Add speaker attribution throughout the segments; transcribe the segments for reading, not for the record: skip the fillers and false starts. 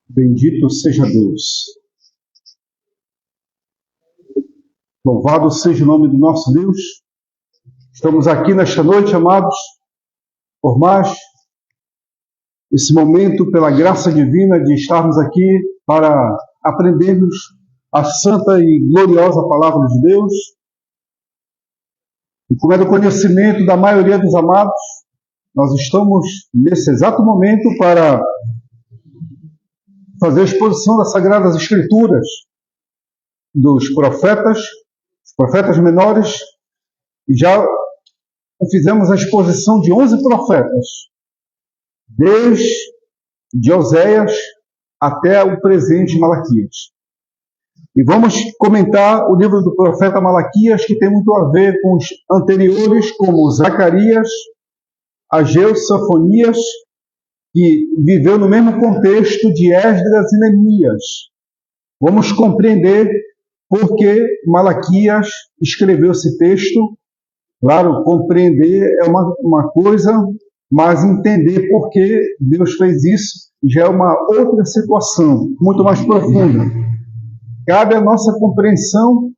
Speaker 1: Bendito seja Deus. Louvado seja o nome do nosso Deus. Estamos aqui nesta noite, amados, por mais esse momento, pela graça divina de estarmos aqui para aprendermos a santa e gloriosa palavra de Deus. E como é do conhecimento da maioria dos amados, nós estamos nesse exato momento para fazer a exposição das Sagradas Escrituras, dos profetas, os profetas menores, e já fizemos a exposição de 11 profetas, desde Oséias até o presente Malaquias. E vamos comentar o livro do profeta Malaquias, que tem muito a ver com os anteriores, como Zacarias, Ageu, Sofonias, que viveu no mesmo contexto de Esdras e Neemias. Vamos compreender por que Malaquias escreveu esse texto. Claro, compreender é uma coisa, mas entender por que Deus fez isso já é uma outra situação, muito mais profunda. Cabe a nossa compreensão,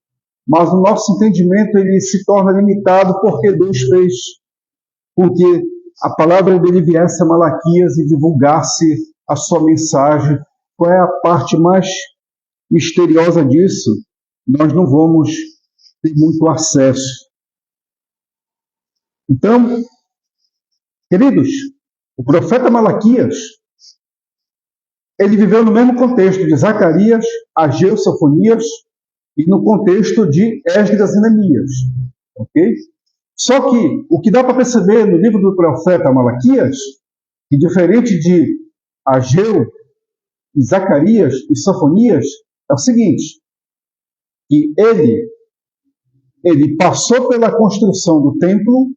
Speaker 1: mas o nosso entendimento ele se torna limitado porque Deus fez com que a palavra dele viesse a Malaquias e divulgasse a sua mensagem. Qual é a parte mais misteriosa disso? Nós não vamos ter muito acesso. Então, queridos, o profeta Malaquias, ele viveu no mesmo contexto de Zacarias, Ageu, Sofonias e no contexto de Esdras e Neemias. Ok? Só que o que dá para perceber no livro do profeta Malaquias, que diferente de Ageu, Zacarias e Sofonias, é o seguinte, que ele passou pela construção do templo,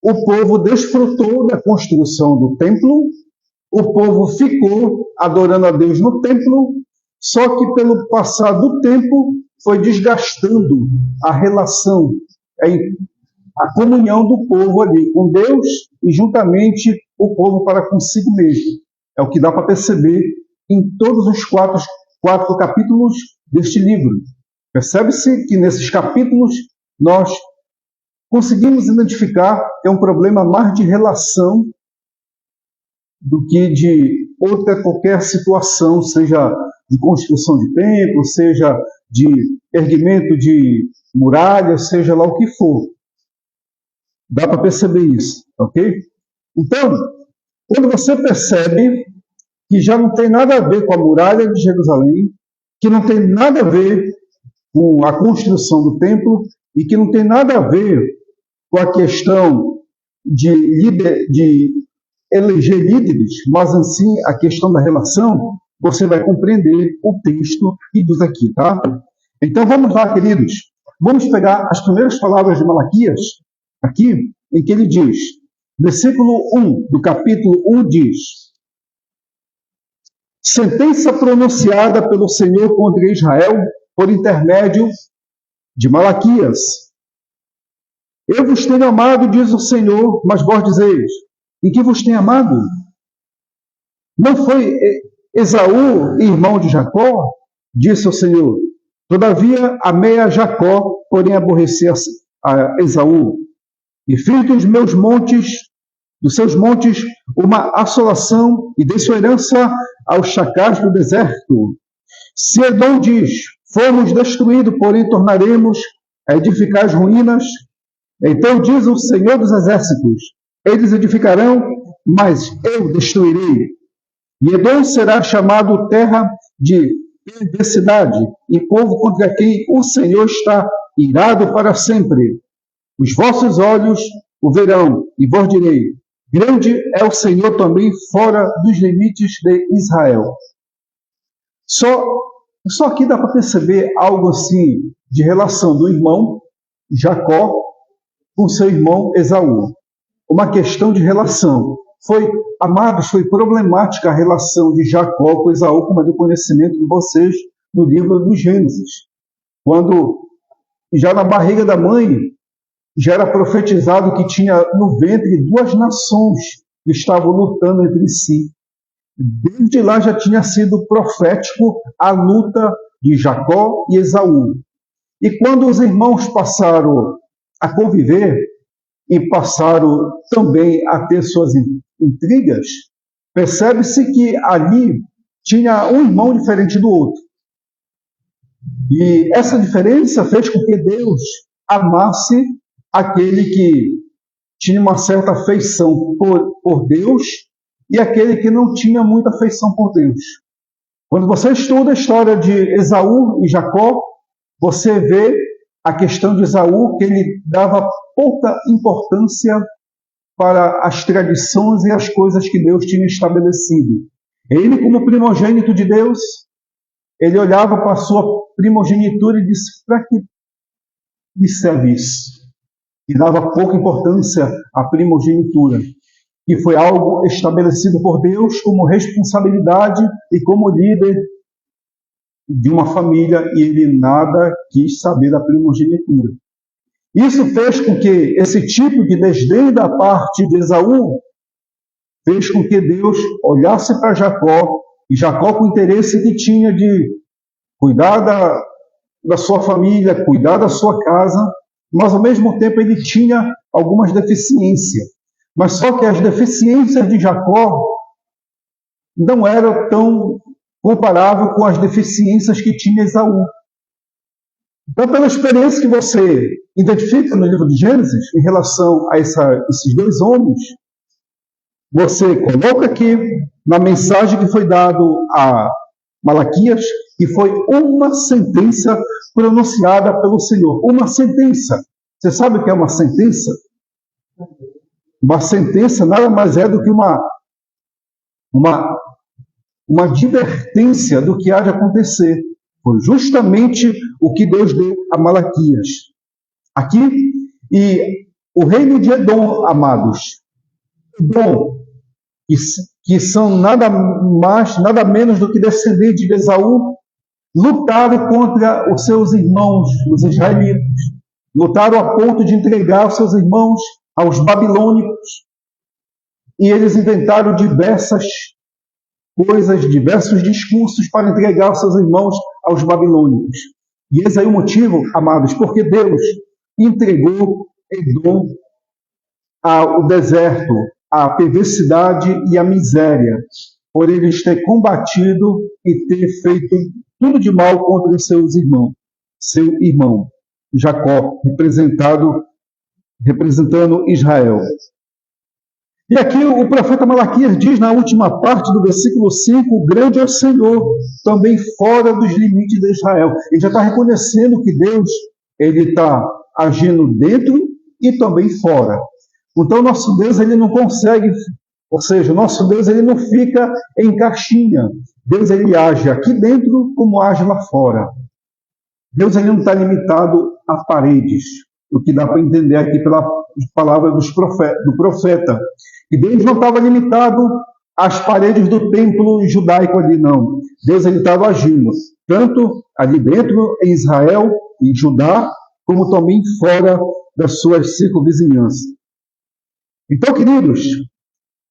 Speaker 1: o povo desfrutou da construção do templo, o povo ficou adorando a Deus no templo, só que pelo passar do tempo foi desgastando a relação, a comunhão do povo ali com Deus e juntamente o povo para consigo mesmo. É o que dá para perceber em todos os quatro capítulos deste livro. Percebe-se que nesses capítulos nós conseguimos identificar que é um problema mais de relação do que de outra qualquer situação, seja de construção de templo, seja de erguimento de muralhas, seja lá o que for. Dá para perceber isso, ok? Então, quando você percebe que já não tem nada a ver com a muralha de Jerusalém, que não tem nada a ver com a construção do templo e que não tem nada a ver com a questão de eleger líderes, mas assim a questão da relação, você vai compreender o texto que diz aqui, tá? Então vamos lá, queridos. Vamos pegar as primeiras palavras de Malaquias, aqui, em que ele diz, versículo 1 do capítulo 1 diz: sentença pronunciada pelo Senhor contra Israel por intermédio de Malaquias. Eu vos tenho amado, diz o Senhor, mas vós dizeis, em que vos tenho amado? Não foi Esaú, irmão de Jacó? Disse o Senhor. Todavia amei a Jacó, porém aborreci a Esaú. E fiz dos seus montes, uma assolação, e dei sua herança aos chacais do deserto. Se Edom diz, fomos destruídos, porém tornaremos a edificar as ruínas, então diz o Senhor dos Exércitos, eles edificarão, mas eu destruirei. E Edom será chamado terra de perversidade, e povo contra quem o Senhor está irado para sempre. Os vossos olhos o verão, e vós direi, grande é o Senhor também fora dos limites de Israel. Só aqui dá para perceber algo assim de relação do irmão Jacó com seu irmão Esaú. Uma questão de relação. Amados, foi problemática a relação de Jacó com Esaú, como é do conhecimento de vocês no livro do Gênesis. Quando, já na barriga da mãe, já era profetizado que tinha no ventre duas nações que estavam lutando entre si. desde lá já tinha sido profético a luta de Jacó e Esaú. E quando os irmãos passaram a conviver e passaram também a ter suas intrigas, percebe-se que ali tinha um irmão diferente do outro. E essa diferença fez com que Deus amasse aquele que tinha uma certa afeição por Deus e aquele que não tinha muita afeição por Deus. Quando você estuda a história de Esaú e Jacó, você vê a questão de Esaú, que ele dava pouca importância para as tradições e as coisas que Deus tinha estabelecido. Ele, como primogênito de Deus, ele olhava para a sua primogenitura e disse: para que me serve isso? E dava pouca importância à primogenitura, que foi algo estabelecido por Deus como responsabilidade e como líder de uma família, e ele nada quis saber da primogenitura. Isso fez com que esse tipo de desdém da parte de Esaú fez com que Deus olhasse para Jacó, e Jacó, com o interesse que tinha de cuidar da sua família, cuidar da sua casa, mas ao mesmo tempo ele tinha algumas deficiências. Mas só que as deficiências de Jacó não eram tão comparáveis com as deficiências que tinha Esaú. Então, pela experiência que você identifica no livro de Gênesis em relação a esses dois homens, você coloca aqui na mensagem que foi dado a Malaquias, que foi uma sentença pronunciada pelo Senhor. Uma sentença. Você sabe o que é uma sentença? Uma sentença nada mais é do que uma advertência do que há de acontecer. Foi justamente o que Deus deu a Malaquias. Aqui, e o reino de Edom, amados. Edom, que são nada mais, nada menos do que descendentes de Esaú, lutaram contra os seus irmãos, os israelitas. Lutaram a ponto de entregar os seus irmãos aos babilônicos. E eles inventaram diversas coisas, diversos discursos para entregar os seus irmãos aos babilônicos. E esse é o motivo, amados, porque Deus entregou Edom ao deserto, à perversidade e à miséria, por eles ter combatido e ter feito tudo de mal contra seus irmãos, seu irmão Jacó, representando Israel. E aqui o profeta Malaquias diz na última parte do versículo 5, grande é o Senhor, também fora dos limites de Israel. Ele já está reconhecendo que Deus ele está agindo dentro e também fora. Então nosso Deus ele não consegue, ou seja, nosso Deus ele não fica em caixinha. Deus ele age aqui dentro como age lá fora. Deus ele não está limitado a paredes, o que dá para entender aqui pela palavra do profeta. E Deus não estava limitado às paredes do templo judaico ali, não. Deus ele estava agindo, tanto ali dentro, em Israel, em Judá, como também fora das suas circunvizinhanças. Então, queridos,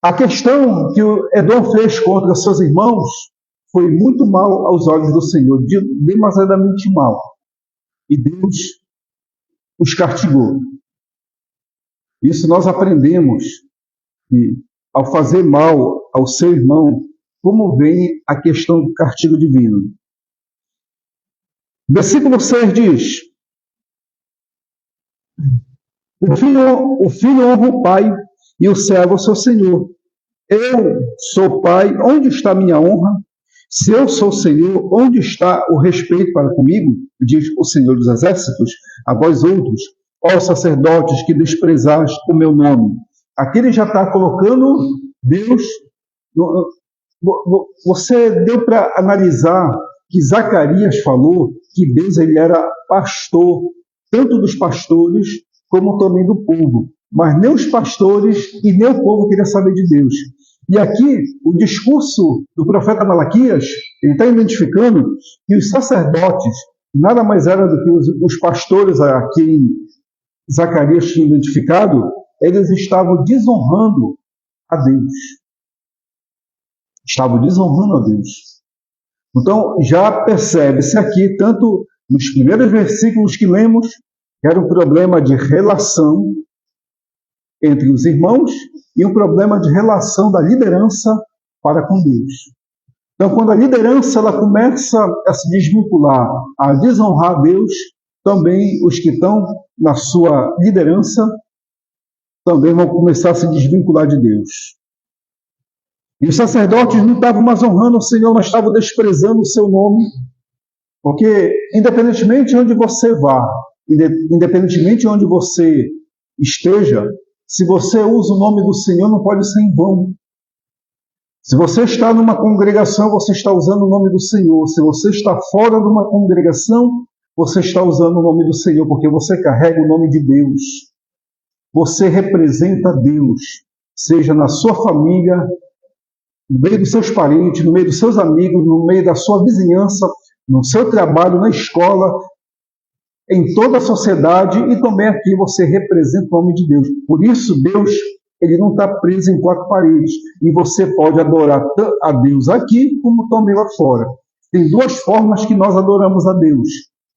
Speaker 1: a questão que o Edom fez contra seus irmãos foi muito mal aos olhos do Senhor, demasiadamente mal. E Deus os castigou. Isso nós aprendemos. E, ao fazer mal ao seu irmão, como vem a questão do castigo divino. Versículo 6 diz: o filho honra o pai e o servo o seu senhor. Eu sou pai, onde está minha honra? Se eu sou Senhor, onde está o respeito para comigo? Diz o Senhor dos Exércitos, a vós outros, ó sacerdotes que desprezais o meu nome. Aqui ele já está colocando Deus. Você deu para analisar que Zacarias falou que Deus ele era pastor, tanto dos pastores como também do povo. Mas nem os pastores e nem o povo queriam saber de Deus. E aqui, o discurso do profeta Malaquias, ele está identificando que os sacerdotes, nada mais era do que os pastores a quem Zacarias tinha identificado, eles estavam desonrando a Deus. estavam desonrando a Deus. Então, já percebe-se aqui, tanto nos primeiros versículos que lemos, que era um problema de relação entre os irmãos e um problema de relação da liderança para com Deus. Então, quando a liderança ela começa a se desvincular, a desonrar a Deus, também os que estão na sua liderança também vão começar a se desvincular de Deus. E os sacerdotes não estavam mais honrando o Senhor, mas estavam desprezando o seu nome, porque independentemente de onde você vá, independentemente de onde você esteja, se você usa o nome do Senhor, não pode ser em vão. Se você está numa congregação, você está usando o nome do Senhor. Se você está fora de uma congregação, você está usando o nome do Senhor, porque você carrega o nome de Deus. Você representa Deus, seja na sua família, no meio dos seus parentes, no meio dos seus amigos, no meio da sua vizinhança, no seu trabalho, na escola, em toda a sociedade, e também aqui você representa o nome de Deus. Por isso, Deus, ele não está preso em quatro paredes, e você pode adorar a Deus aqui, como também lá fora. Tem duas formas que nós adoramos a Deus,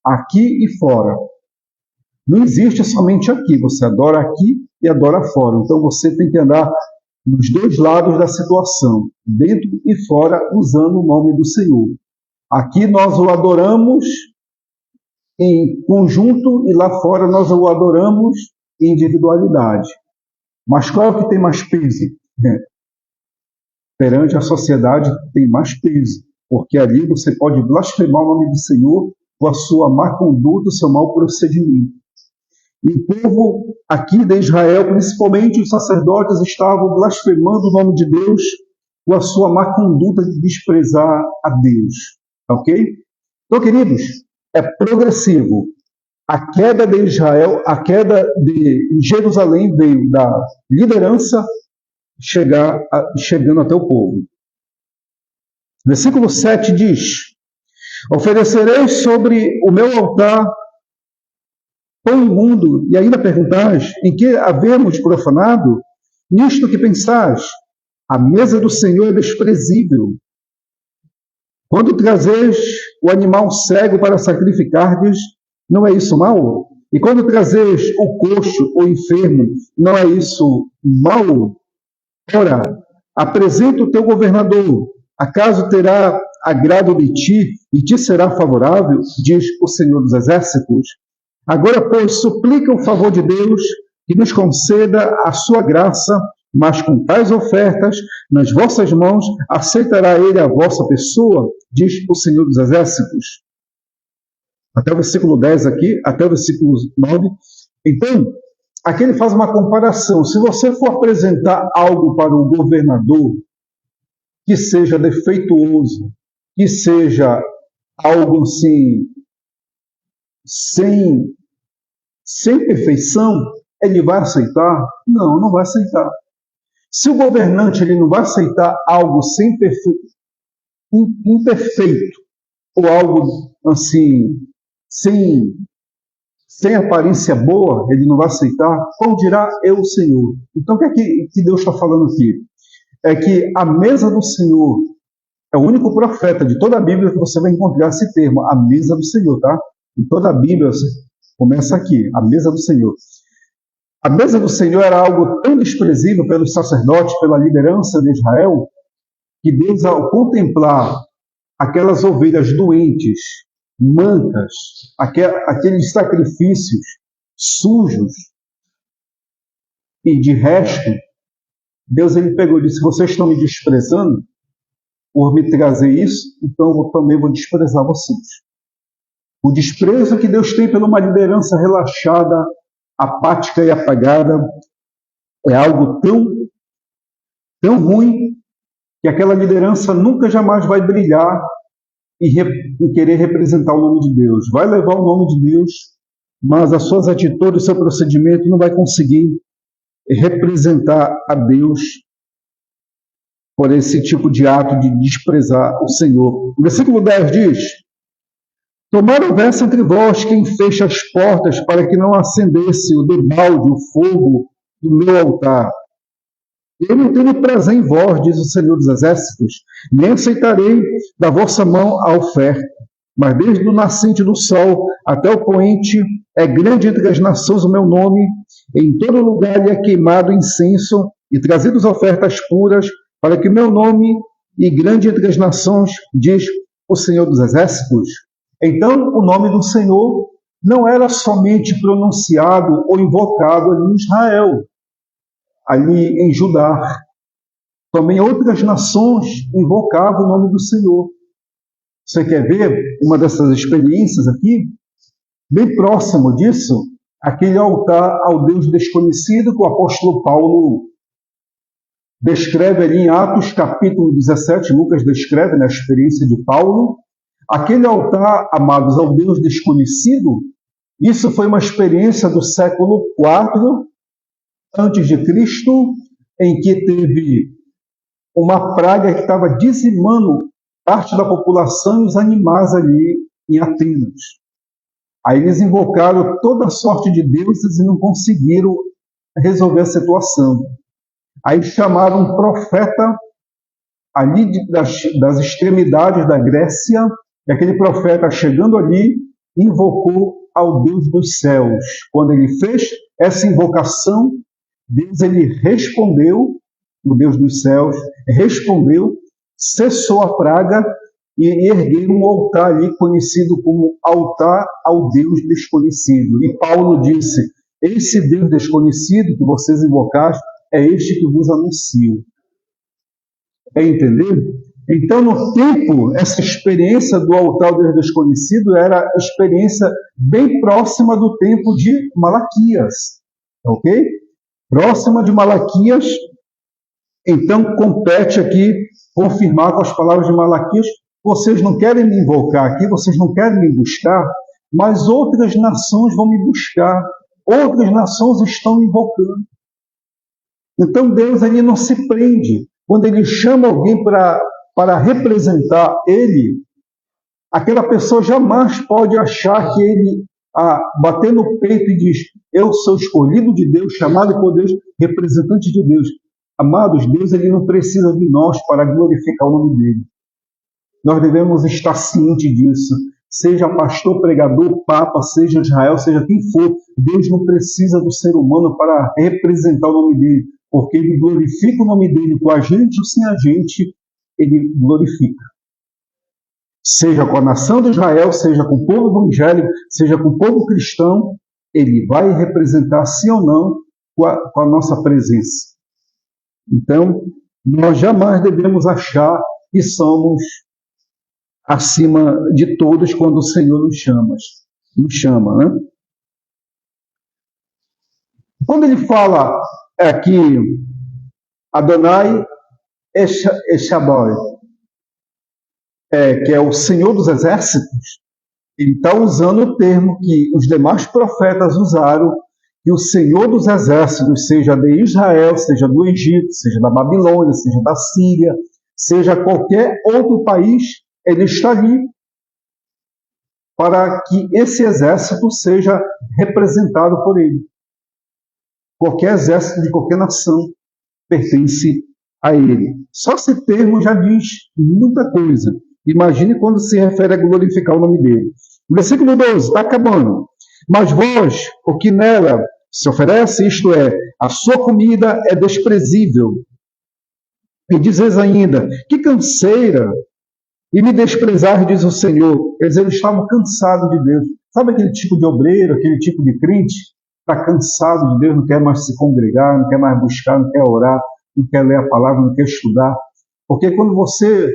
Speaker 1: aqui e fora. Não existe somente aqui, você adora aqui e adora fora. Então você tem que andar nos dois lados da situação, dentro e fora, usando o nome do Senhor. Aqui nós o adoramos em conjunto e lá fora nós o adoramos em individualidade. Mas qual é o que tem mais peso? Perante a sociedade tem mais peso, porque ali você pode blasfemar o nome do Senhor com a sua má conduta, o seu mau procedimento. E o povo aqui de Israel, principalmente os sacerdotes, estavam blasfemando o nome de Deus com a sua má conduta de desprezar a Deus. Ok? Então, queridos, é progressivo. A queda de Israel, a queda de Jerusalém veio da liderança chegando até o povo. Versículo 7 diz: oferecereis sobre o meu altar pão imundo, e ainda perguntais, em que havemos profanado? Nisto que pensais, a mesa do Senhor é desprezível. Quando trazeis o animal cego para sacrificardes, não é isso mal? E quando trazeis o coxo ou enfermo, não é isso mal? Ora, apresenta o teu governador, acaso terá agrado de ti e te será favorável, diz o Senhor dos Exércitos? Agora, pois, suplica o favor de Deus que nos conceda a sua graça, mas com tais ofertas nas vossas mãos aceitará ele a vossa pessoa, diz o Senhor dos Exércitos. Até o versículo 10 aqui, até o versículo 9. Então, aqui ele faz uma comparação. Se você for apresentar algo para o governador que seja defeituoso, que seja algo assim, sem perfeição, ele vai aceitar? Não, não vai aceitar. Se o governante ele não vai aceitar algo imperfeito, ou algo assim, sem aparência boa, ele não vai aceitar, qual dirá eu, o Senhor? Então, o que é que Deus está falando aqui? É que a mesa do Senhor é o único profeta de toda a Bíblia que você vai encontrar esse termo, a mesa do Senhor, tá? Em toda a Bíblia começa aqui, a mesa do Senhor. A mesa do Senhor era algo tão desprezível pelos sacerdotes, pela liderança de Israel, que Deus, ao contemplar aquelas ovelhas doentes, mancas, aqueles sacrifícios sujos, e de resto, Deus ele pegou e disse: vocês estão me desprezando por me trazer isso, então eu também vou desprezar vocês. O desprezo que Deus tem por uma liderança relaxada, apática e apagada é algo tão ruim que aquela liderança nunca jamais vai brilhar e querer representar o nome de Deus. Vai levar o nome de Deus, mas as suas atitudes, o seu procedimento não vai conseguir representar a Deus por esse tipo de ato de desprezar o Senhor. O versículo 10 diz: tomara houvesse entre vós quem feche as portas para que não acendesse o debalde, o fogo do meu altar. Eu não tenho prazer em vós, diz o Senhor dos Exércitos, nem aceitarei da vossa mão a oferta. Mas desde o nascente do sol até o poente, é grande entre as nações o meu nome, em todo lugar lhe é queimado incenso e trazidas ofertas puras, para que o meu nome, e grande entre as nações, diz o Senhor dos Exércitos. Então, o nome do Senhor não era somente pronunciado ou invocado ali em Israel, ali em Judá. Também outras nações invocavam o nome do Senhor. Você quer ver uma dessas experiências aqui? Bem próximo disso, aquele altar ao Deus desconhecido que o apóstolo Paulo descreve ali em Atos capítulo 17, Lucas descreve na experiência de Paulo. Aquele altar, amados, ao Deus desconhecido, isso foi uma experiência do século IV antes de Cristo, em que teve uma praga que estava dizimando parte da população e os animais ali em Atenas. Aí eles invocaram toda sorte de deuses e não conseguiram resolver a situação. Aí chamaram um profeta ali das extremidades da Grécia, e aquele profeta, chegando ali, invocou ao Deus dos céus. Quando ele fez essa invocação, Deus ele respondeu, o Deus dos céus respondeu, cessou a praga e ergueram um altar ali conhecido como altar ao Deus desconhecido. E Paulo disse: esse Deus desconhecido que vocês invocaram é este que vos anuncio. Entendeu? Então, no tempo, essa experiência do altar ao Deus desconhecido era experiência bem próxima do tempo de Malaquias. Ok? Próxima de Malaquias. Então, compete aqui confirmar com as palavras de Malaquias: vocês não querem me invocar aqui, vocês não querem me buscar, mas outras nações vão me buscar, outras nações estão me invocando. Então, Deus ali não se prende. Quando ele chama alguém para representar ele, aquela pessoa jamais pode achar que ele, bater no peito e diz: eu sou escolhido de Deus, chamado por Deus, representante de Deus. Amados, Deus ele não precisa de nós para glorificar o nome dele. Nós devemos estar cientes disso. Seja pastor, pregador, papa, seja Israel, seja quem for, Deus não precisa do ser humano para representar o nome dele, porque ele glorifica o nome dele com a gente ou sem a gente, ele glorifica. Seja com a nação de Israel, seja com o povo evangélico, seja com o povo cristão, ele vai representar, sim ou não, com a nossa presença. Então, nós jamais devemos achar que somos acima de todos quando o Senhor nos chama, né? Quando ele fala aqui, Adonai Eshabai, que é o Senhor dos Exércitos, ele está usando o termo que os demais profetas usaram, que o Senhor dos Exércitos, seja de Israel, seja do Egito, seja da Babilônia, seja da Síria, seja qualquer outro país, ele está ali para que esse exército seja representado por ele. Qualquer exército de qualquer nação pertence a ele. Só esse termo já diz muita coisa. Imagine quando se refere a glorificar o nome dele. Versículo 12, está acabando. Mas vós, o que nela se oferece, isto é, a sua comida é desprezível. E dizes ainda: que canseira! E me desprezar, diz o Senhor. Eles estavam cansados de Deus. Sabe aquele tipo de obreiro, aquele tipo de crente? Está cansado de Deus, não quer mais se congregar, não quer mais buscar, não quer orar, não quer ler a palavra, não quer estudar. Porque quando você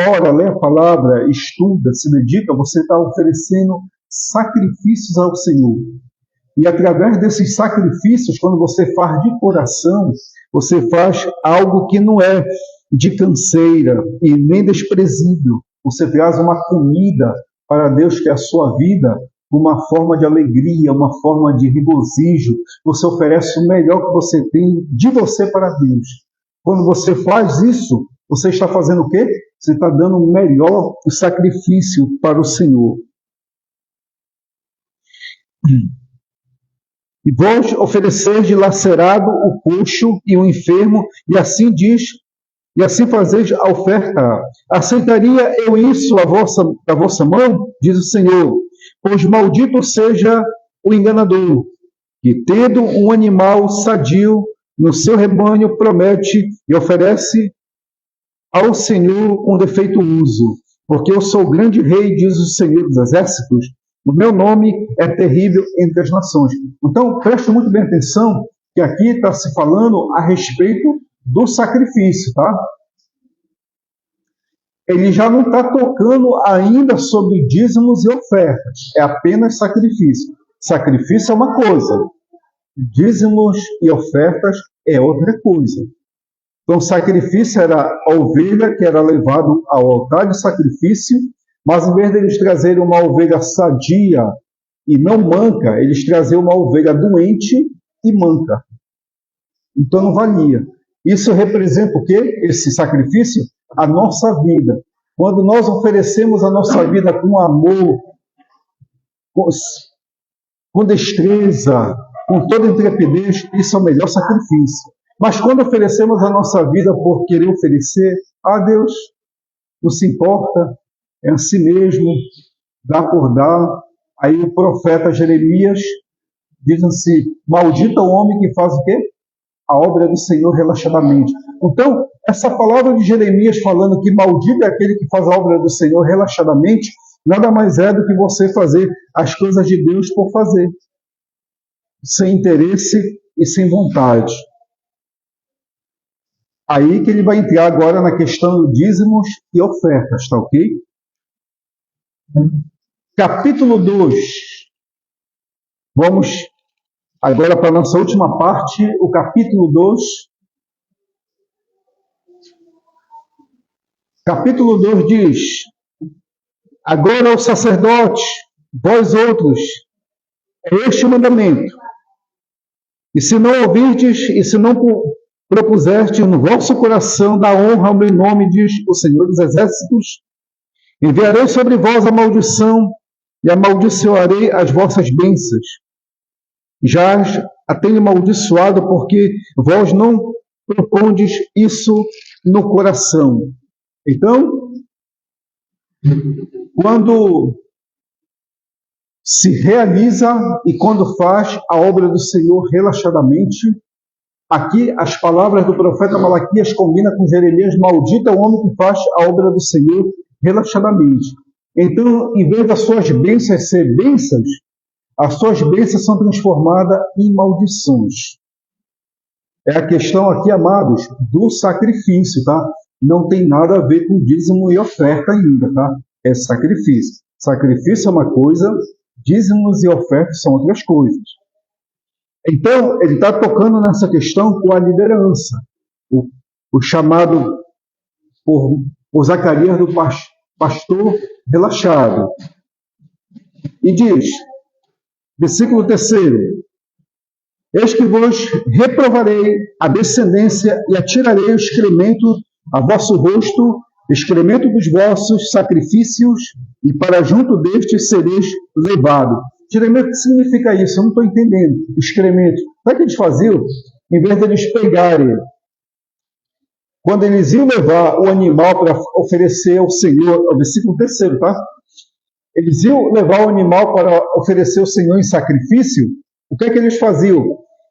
Speaker 1: ora, lê a palavra, estuda, se dedica, você está oferecendo sacrifícios ao Senhor. E através desses sacrifícios, quando você faz de coração, você faz algo que não é de canseira e nem desprezível. Você faz uma comida para Deus, que é a sua vida, uma forma de alegria, uma forma de regozijo. Você oferece o melhor que você tem de você para Deus. Quando você faz isso, você está fazendo o quê? Você está dando o melhor sacrifício para o Senhor. E vós ofereceis lacerado o coxo e o enfermo, e assim fazeis a oferta. Aceitaria eu isso da vossa mão? Diz o Senhor. Pois maldito seja o enganador, que tendo um animal sadio no seu rebanho promete e oferece ao Senhor um defeituoso. Porque eu sou o grande rei, diz o Senhor dos Exércitos, o meu nome é terrível entre as nações. Então, preste muito bem atenção, que aqui está se falando a respeito do sacrifício, tá? Ele já não está tocando ainda sobre dízimos e ofertas, é apenas sacrifício. Sacrifício é uma coisa, dízimos e ofertas é outra coisa. Então, sacrifício era a ovelha que era levada ao altar de sacrifício, mas em vez de eles trazerem uma ovelha sadia e não manca, eles traziam uma ovelha doente e manca. Então não valia. Isso representa o quê? Esse sacrifício? A nossa vida. Quando nós oferecemos a nossa vida com amor, com destreza, com toda intrepidez, isso é o melhor sacrifício. Mas quando oferecemos a nossa vida por querer oferecer, Deus não se importa, é assim mesmo, dá por dar. Aí o profeta Jeremias diz assim: maldito o homem que faz o quê? A obra do Senhor relaxadamente. Então, essa palavra de Jeremias falando que maldito é aquele que faz a obra do Senhor relaxadamente, nada mais é do que você fazer as coisas de Deus por fazer, sem interesse e sem vontade. Aí que ele vai entrar agora na questão de dízimos e ofertas, tá ok? Capítulo 2. Vamos agora para a nossa última parte, o capítulo 2. Capítulo 2 diz: agora os sacerdotes, vós outros, é este o mandamento. E se não ouvirdes, e se não propuserdes no vosso coração da honra ao meu nome, diz o Senhor dos Exércitos, enviarei sobre vós a maldição e amaldiçoarei as vossas bênçãos. Já a tenho amaldiçoado porque vós não propondes isso no coração. Então, quando se realiza e quando faz a obra do Senhor relaxadamente, aqui as palavras do profeta Malaquias combinam com Jeremias: maldito é o homem que faz a obra do Senhor relaxadamente. Então, em vez das suas bênçãos ser bênçãos, as suas bênçãos são transformadas em maldições. É a questão aqui, amados, do sacrifício, tá? Não tem nada a ver com dízimo e oferta ainda, tá? É sacrifício. Sacrifício é uma coisa, dízimos e ofertas são outras coisas. Então, ele está tocando nessa questão com a liderança. O chamado por Zacarias do pastor relaxado. E diz, versículo 3: eis que vos reprovarei a descendência e atirarei o excremento a vosso rosto, excremento dos vossos sacrifícios, e para junto destes sereis levado. Excremento, o que significa isso? Eu não estou entendendo. Excremento. Sabe o que eles faziam? Em vez de eles pegarem, quando eles iam levar o animal para oferecer ao Senhor, o versículo 3, tá? Eles iam levar o animal para oferecer ao Senhor em sacrifício. O que é que eles faziam?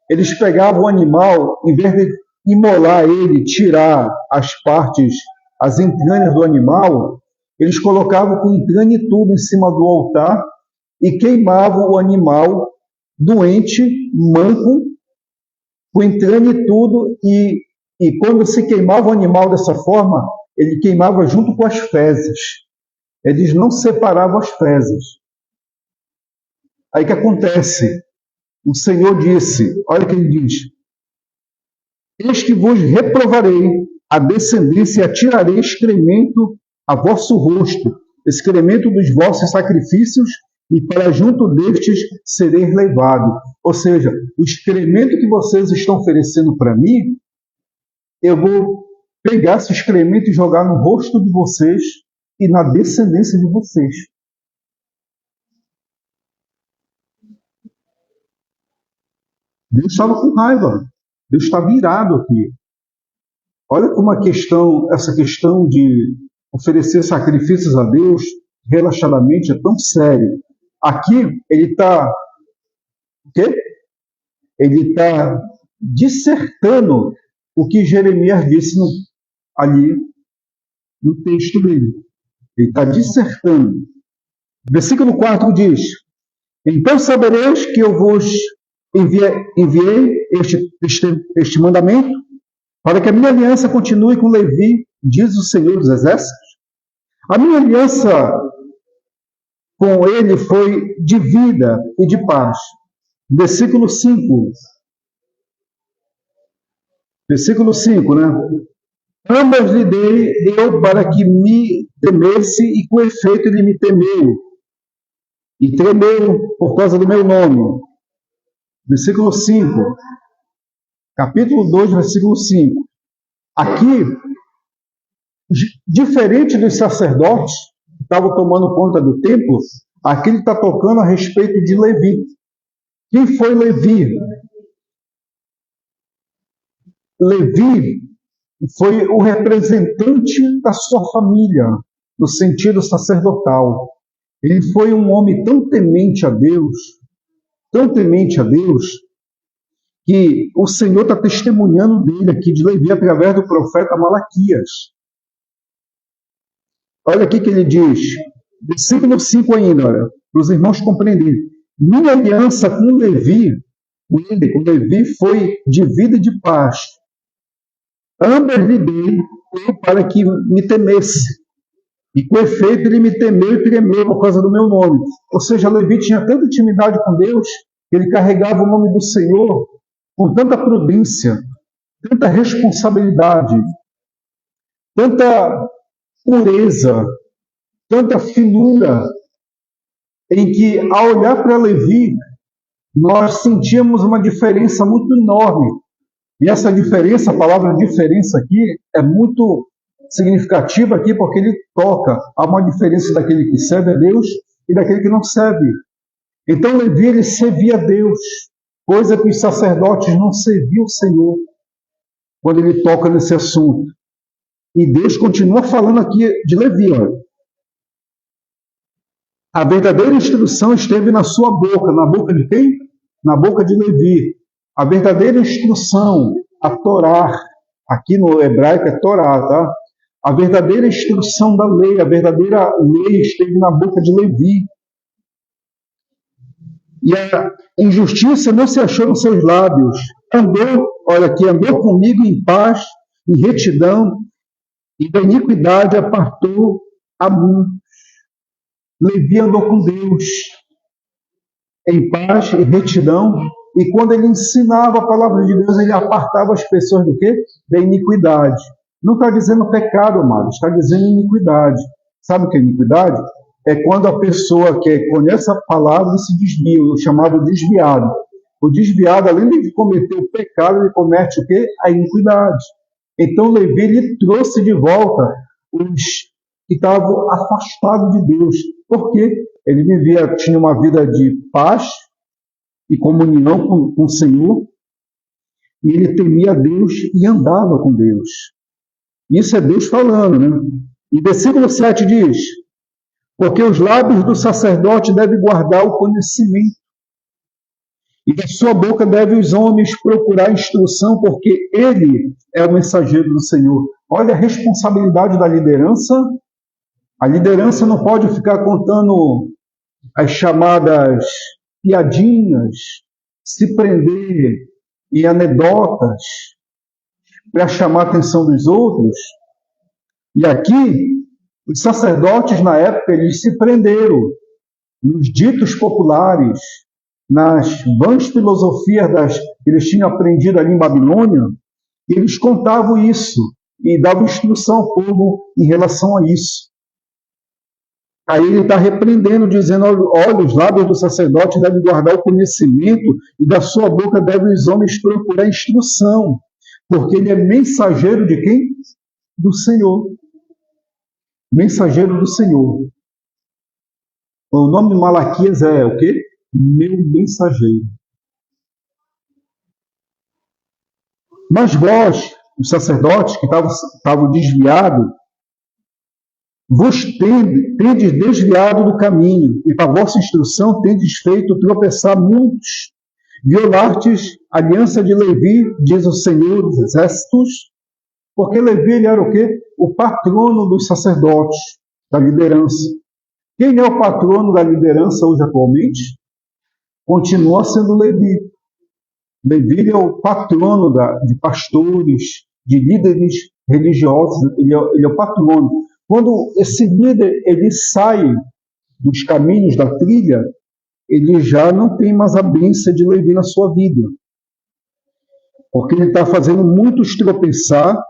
Speaker 1: Eles pegavam o animal, em vez de imolar ele, tirar as partes, as entranhas do animal, eles colocavam com entranha e tudo em cima do altar e queimavam o animal doente, manco, com entranha e tudo, e quando se queimava o animal dessa forma, ele queimava junto com as fezes. Eles não separavam as fezes. Aí o que acontece? O Senhor disse, olha o que ele diz: eis que vos reprovarei a descendência e atirarei excremento a vosso rosto, excremento dos vossos sacrifícios, e para junto destes sereis levado. Ou seja, o excremento que vocês estão oferecendo para mim, eu vou pegar esse excremento e jogar no rosto de vocês e na descendência de vocês. Deus estava com raiva. Deus estava irado aqui. Olha como essa questão de oferecer sacrifícios a Deus relaxadamente é tão sério. Aqui ele está ele está dissertando o que Jeremias disse ali no texto dele. Ele está dissertando. Versículo 4 diz: então sabereis que eu vos enviei este mandamento, para que a minha aliança continue com Levi, diz o Senhor dos Exércitos. A minha aliança com ele foi de vida e de paz. Versículo 5. Versículo 5, né? Ambas lhe deu para que me temesse, e com efeito ele me temeu. E tremeu por causa do meu nome. Versículo 5. Capítulo 2, versículo 5. Aqui, diferente dos sacerdotes que estavam tomando conta do templo, aqui ele está tocando a respeito de Levi. Quem foi Levi? Levi foi o representante da sua família, no sentido sacerdotal. Ele foi um homem tão temente a Deus, que o Senhor está testemunhando dele aqui, de Levi, através do profeta Malaquias. Olha aqui que ele diz, versículo 5 ainda, olha, para os irmãos compreenderem. Minha aliança com Levi foi de vida e de paz. Ambas lhe dei para que me temesse. E com efeito ele me temeu e tremeu por causa do meu nome. Ou seja, Levi tinha tanta intimidade com Deus, que ele carregava o nome do Senhor com tanta prudência, tanta responsabilidade, tanta pureza, tanta finura, em que, ao olhar para Levi, nós sentíamos uma diferença muito enorme. E essa diferença, a palavra diferença aqui, é muito significativa aqui, porque ele toca a uma diferença daquele que serve a Deus e daquele que não serve. Então Levi, ele servia a Deus, coisa que os sacerdotes não serviam o Senhor, quando ele toca nesse assunto. E Deus continua falando aqui de Levi, olha. A verdadeira instrução esteve na sua boca. Na boca de quem? Na boca de Levi. A verdadeira instrução, a Torá, aqui no hebraico é Torá, tá? A verdadeira instrução da lei, a verdadeira lei esteve na boca de Levi. E a injustiça não se achou nos seus lábios. Andou comigo em paz, em retidão, e da iniquidade apartou a mim. Levi andou com Deus em paz e retidão, e quando ele ensinava a palavra de Deus, ele apartava as pessoas do quê? Da iniquidade. Não está dizendo pecado, amado, está dizendo iniquidade. Sabe o que é iniquidade? É quando a pessoa que conhece a palavra se desvia, o chamado desviado. O desviado, além de cometer o pecado, ele comete o quê? A iniquidade. Então Levi, ele trouxe de volta os que estavam afastados de Deus. Por quê? Ele tinha uma vida de paz e comunhão com o Senhor, e ele temia Deus e andava com Deus. Isso é Deus falando, né? E versículo 7 diz: porque os lábios do sacerdote devem guardar o conhecimento, e da sua boca devem os homens procurar instrução, porque ele é o mensageiro do Senhor. Olha a responsabilidade da liderança. A liderança não pode ficar contando as chamadas piadinhas, se prender em anedotas para chamar a atenção dos outros. E aqui, os sacerdotes na época, eles se prenderam nos ditos populares, nas vãs filosofias que eles tinham aprendido ali em Babilônia, e eles contavam isso e davam instrução ao povo em relação a isso. Aí ele está repreendendo, dizendo: olha, os lábios do sacerdote devem guardar o conhecimento, e da sua boca devem os homens procurar instrução, porque ele é mensageiro de quem? Do Senhor. Mensageiro do Senhor. O nome de Malaquias é o quê? Meu mensageiro. Mas vós, os sacerdotes que estavam desviados, vos tendes desviado do caminho, e para vossa instrução tendes feito tropeçar muitos. Violastes a aliança de Levi, diz o Senhor dos Exércitos, porque Levi ele era o quê? O patrono dos sacerdotes, da liderança. Quem é o patrono da liderança hoje atualmente? Continua sendo Levi. Levi é o patrono de pastores, de líderes religiosos, ele é o patrono. Quando esse líder ele sai dos caminhos da trilha, ele já não tem mais a bênção de Levi na sua vida. Porque ele está fazendo muitos tropeçar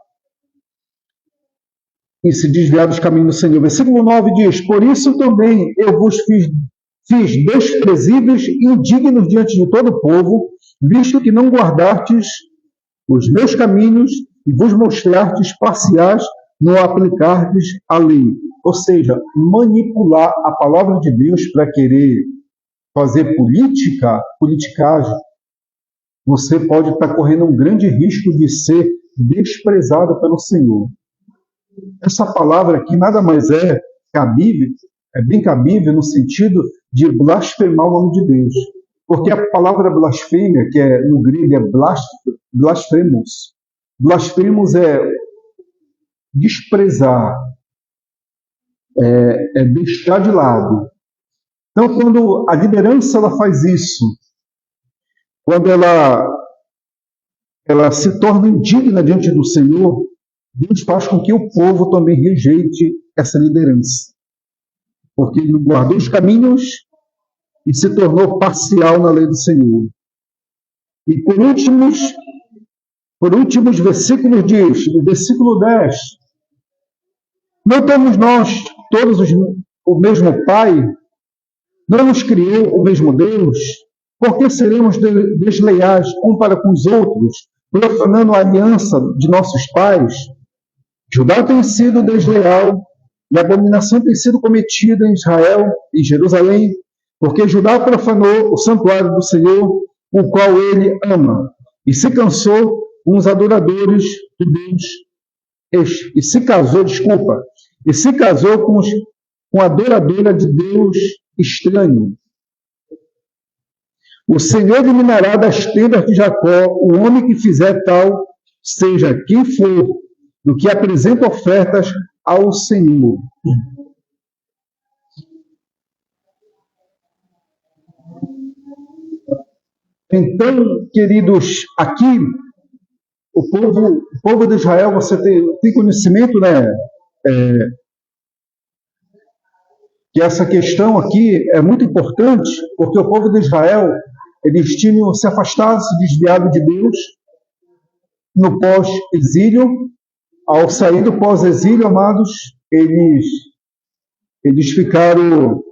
Speaker 1: e se desviar dos caminhos do Senhor. Versículo 9 diz: por isso também eu vos fiz desprezíveis e indignos diante de todo o povo, visto que não guardastes os meus caminhos e vos mostrastes parciais no aplicardes a lei. Ou seja, manipular a palavra de Deus para querer fazer politicagem, você pode estar correndo um grande risco de ser desprezado pelo Senhor. Essa palavra aqui nada mais é cabível, é bem cabível no sentido de blasfemar o nome de Deus. Porque a palavra blasfêmia, que no grego é blasphemos. Blasfemos é desprezar, é deixar de lado. Então, quando a liderança ela faz isso, quando ela se torna indigna diante do Senhor, Deus faz com que o povo também rejeite essa liderança. Porque ele não guardou os caminhos e se tornou parcial na lei do Senhor. E por últimos versículos diz, no versículo 10, não temos nós todos o mesmo Pai? Não nos criou o mesmo Deus? Por que seremos desleais um para com os outros, profanando a aliança de nossos pais? Judá tem sido desleal e a abominação tem sido cometida em Israel, em Jerusalém, porque Judá profanou o santuário do Senhor, o qual ele ama, e se cansou com os adoradores de Deus, e se casou com a adoradora de Deus estranho. O Senhor eliminará das tendas de Jacó o homem que fizer tal, seja quem for, do que apresenta ofertas ao Senhor. Então, queridos, aqui, o povo de Israel, você tem conhecimento, né? Que essa questão aqui é muito importante, porque o povo de Israel, eles tinham se afastado, se desviado de Deus no pós-exílio. Ao sair do pós-exílio, amados, eles ficaram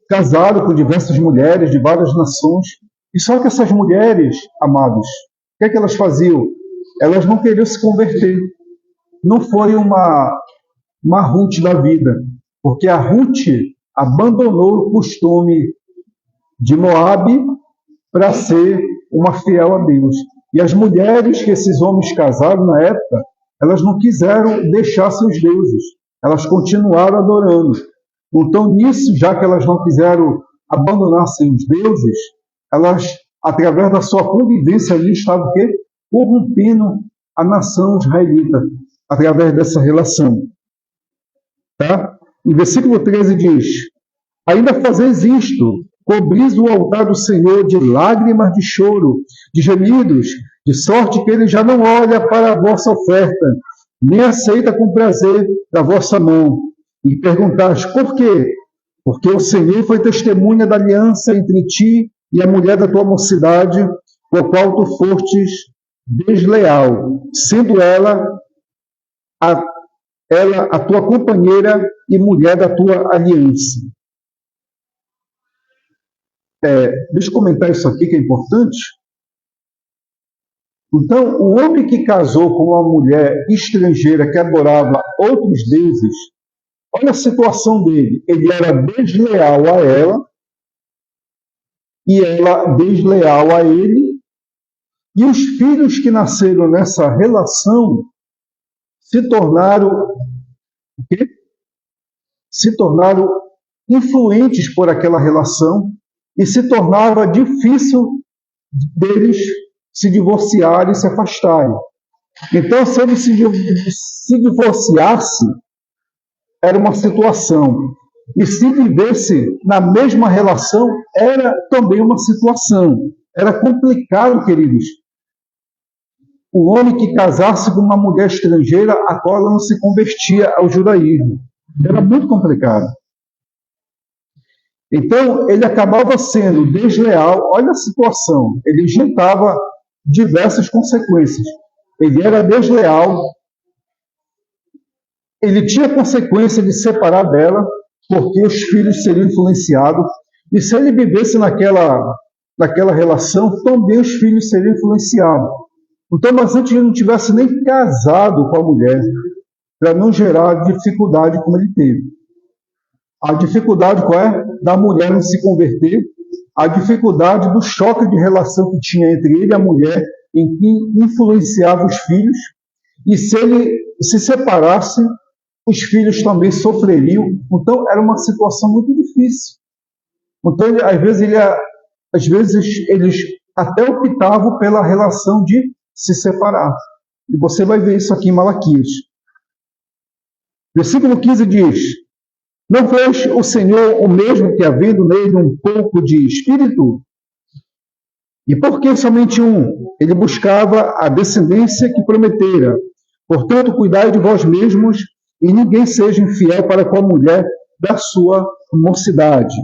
Speaker 1: casados com diversas mulheres de várias nações. E só que essas mulheres, amados, o que elas faziam? Elas não queriam se converter. Não foi uma Ruth da vida, porque a Ruth abandonou o costume de Moabe para ser uma fiel a Deus. E as mulheres que esses homens casaram na época, elas não quiseram deixar seus deuses. Elas continuaram adorando. Então, nisso, já que elas não quiseram abandonar seus deuses, elas, através da sua convivência ali, estavam o quê? Corrompendo a nação israelita, através dessa relação. Tá? Em versículo 13 diz: ainda fazeis isto, cobris o altar do Senhor de lágrimas de choro, de gemidos, de sorte que ele já não olha para a vossa oferta, nem aceita com prazer da vossa mão. E perguntais, por quê? Porque o Senhor foi testemunha da aliança entre ti e a mulher da tua mocidade, com a qual tu fostes desleal, sendo ela a tua companheira e mulher da tua aliança. Deixa eu comentar isso aqui que é importante. Então, o homem que casou com uma mulher estrangeira que adorava outros deuses, olha a situação dele. Ele era desleal a ela e ela desleal a ele, E os filhos que nasceram nessa relação se tornaram o quê? Se tornaram influentes por aquela relação e se tornava difícil deles se divorciarem e se afastarem. Então, se ele se divorciasse, era uma situação. E se vivesse na mesma relação, era também uma situação. Era complicado, queridos. O homem que casasse com uma mulher estrangeira, a qual ela não se convertia ao judaísmo. Era muito complicado. Então, ele acabava sendo desleal. Olha a situação. Ele juntava diversas consequências. Ele era desleal. Ele tinha consequência de separar dela, porque os filhos seriam influenciados. E se ele vivesse naquela relação, também os filhos seriam influenciados. Então, mas antes ele não tivesse nem casado com a mulher, para não gerar dificuldade como ele teve. A dificuldade qual é? Da mulher não se converter, a dificuldade do choque de relação que tinha entre ele e a mulher, em que influenciava os filhos, e se ele se separasse, os filhos também sofreriam. Então, era uma situação muito difícil. Então, às vezes eles até optavam pela relação de se separar. E você vai ver isso aqui em Malaquias. Versículo 15 diz: não fez o Senhor o mesmo que, havendo nele um pouco de espírito? E por que somente um? Ele buscava a descendência que prometera. Portanto, cuidai de vós mesmos, e ninguém seja infiel para com a mulher da sua mocidade.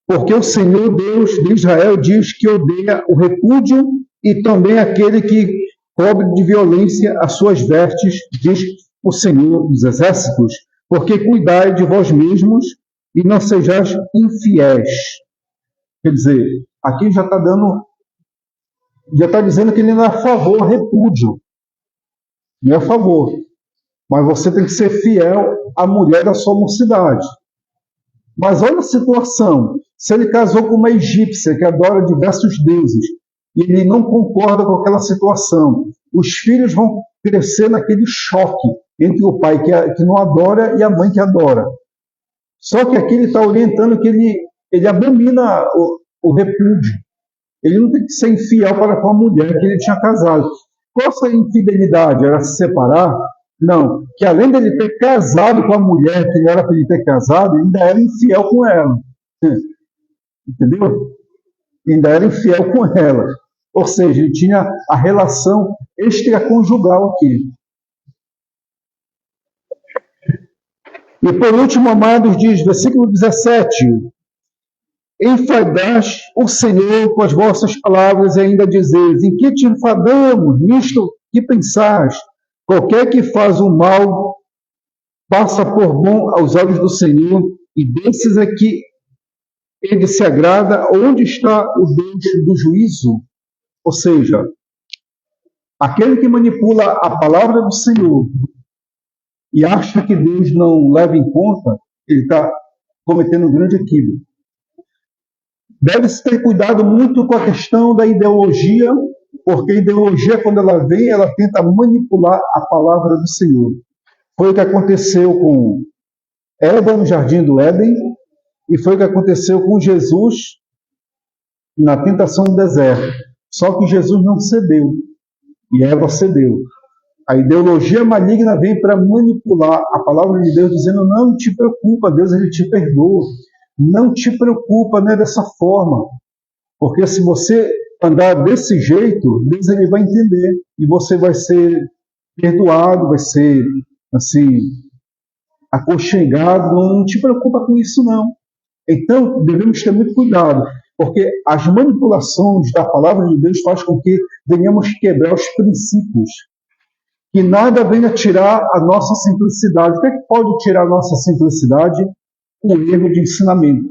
Speaker 1: Porque o Senhor Deus de Israel diz que odeia o repúdio e também aquele que cobre de violência as suas vestes, diz o Senhor dos Exércitos. Porque cuidai de vós mesmos e não sejais infiéis. Quer dizer, aqui já está dizendo que ele não é a favor, repúdio. Não é a favor. Mas você tem que ser fiel à mulher da sua mocidade. Mas olha a situação. Se ele casou com uma egípcia que adora diversos deuses, e ele não concorda com aquela situação, os filhos vão crescer naquele choque entre o pai que não adora e a mãe que adora. Só que aqui ele está orientando que ele abomina o repúdio. Ele não tem que ser infiel para com a mulher que ele tinha casado. Qual essa infidelidade? Era se separar? Não. Que além dele ter casado com a mulher que não era para ele ter casado, ele ainda era infiel com ela. Entendeu? Ainda era infiel com ela. Ou seja, ele tinha a relação extraconjugal aqui. E por último, amados, diz, versículo 17: enfadais o Senhor com as vossas palavras e ainda dizeis: em que te enfadamos? Nisto que pensais? Qualquer que faz o mal passa por bom aos olhos do Senhor, e desses é que ele se agrada. Onde está o Deus do juízo? Ou seja, aquele que manipula a palavra do Senhor e acha que Deus não leva em conta, ele está cometendo um grande equívoco. Deve-se ter cuidado muito com a questão da ideologia, porque a ideologia, quando ela vem, ela tenta manipular a palavra do Senhor. Foi o que aconteceu com Eva no Jardim do Éden, e foi o que aconteceu com Jesus na tentação do deserto. Só que Jesus não cedeu, e Eva cedeu. A ideologia maligna vem para manipular a palavra de Deus, dizendo: não te preocupa, Deus ele te perdoa. Não te preocupa, não é dessa forma. Porque se você andar desse jeito, Deus ele vai entender. E você vai ser perdoado, vai ser assim, aconchegado. Não te preocupa com isso, não. Então, devemos ter muito cuidado. Porque as manipulações da palavra de Deus faz com que venhamos quebrar os princípios. Que nada venha tirar a nossa simplicidade. O que é que pode tirar a nossa simplicidade? O erro de ensinamento.